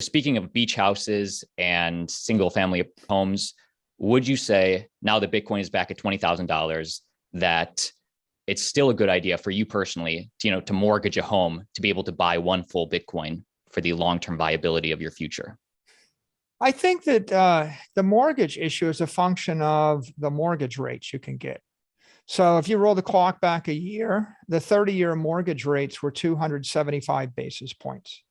Speaking of beach houses and single family homes, would you say now that Bitcoin is back at $20,000 that it's still a good idea for you personally to mortgage a home to be able to buy one full Bitcoin for the long-term viability of your future? I think that the mortgage issue is a function of the mortgage rates you can get. So if you roll the clock back a year, the 30-year mortgage rates were 275 basis points.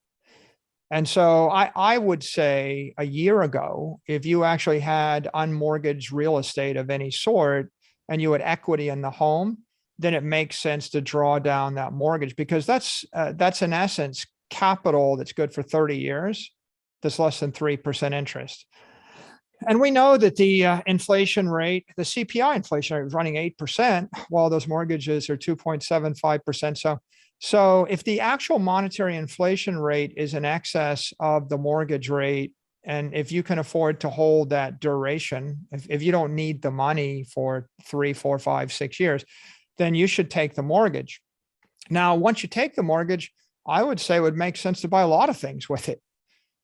And so I would say a year ago, if you actually had unmortgaged real estate of any sort and you had equity in the home, then it makes sense to draw down that mortgage, because that's in essence capital that's good for 30 years. That's less than 3% interest. And we know that the inflation rate, the CPI inflation rate, is running 8%, while those mortgages are 2.75%. So if the actual monetary inflation rate is in excess of the mortgage rate, and if you can afford to hold that duration, if you don't need the money for 3, 4, 5, 6 years, then you should take the mortgage. Now, once you take the mortgage, I would say it would make sense to buy a lot of things with it,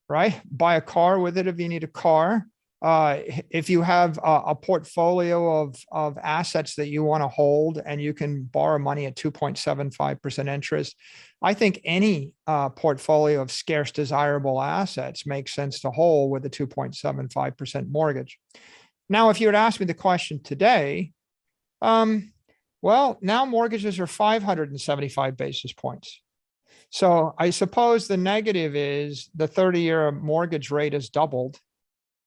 right? Buy a car with it if you need a car. If you have a portfolio of assets that you want to hold and you can borrow money at 2.75% interest, I think any portfolio of scarce now assets makes sense to hold with a 2.75% mortgage. Now, if you had asked me the question today, well, now mortgages are 575 basis points. So I suppose the negative is the 30-year mortgage rate has doubled.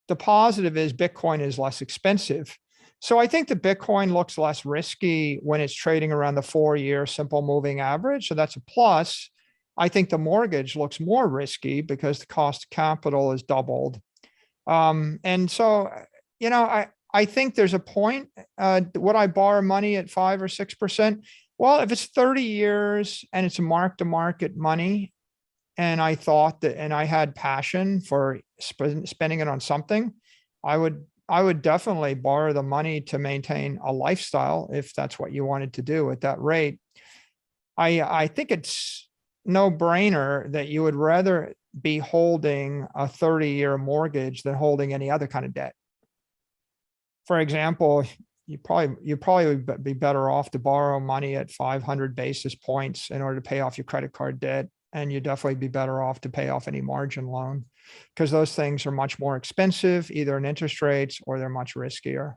The positive is Bitcoin is less expensive. So I think the Bitcoin looks less risky when it's trading around the 4-year simple moving average. So that's a plus. I think the mortgage looks more risky because the cost of capital is doubled. And so, I think there's a point. Would I borrow money at 5 or 6%? Well, if it's 30 years and it's a mark-to-market money, and I thought that, and I had passion for spending it on something, I would definitely borrow the money to maintain a lifestyle if that's what you wanted to do at that rate. I think it's no brainer that you would rather be holding a 30-year mortgage than holding any other kind of debt. For example, you probably would be better off to borrow money at 500 basis points in order to pay off your credit card debt. And you'd definitely be better off to pay off any margin loan, because those things are much more expensive, either in interest rates or they're much riskier.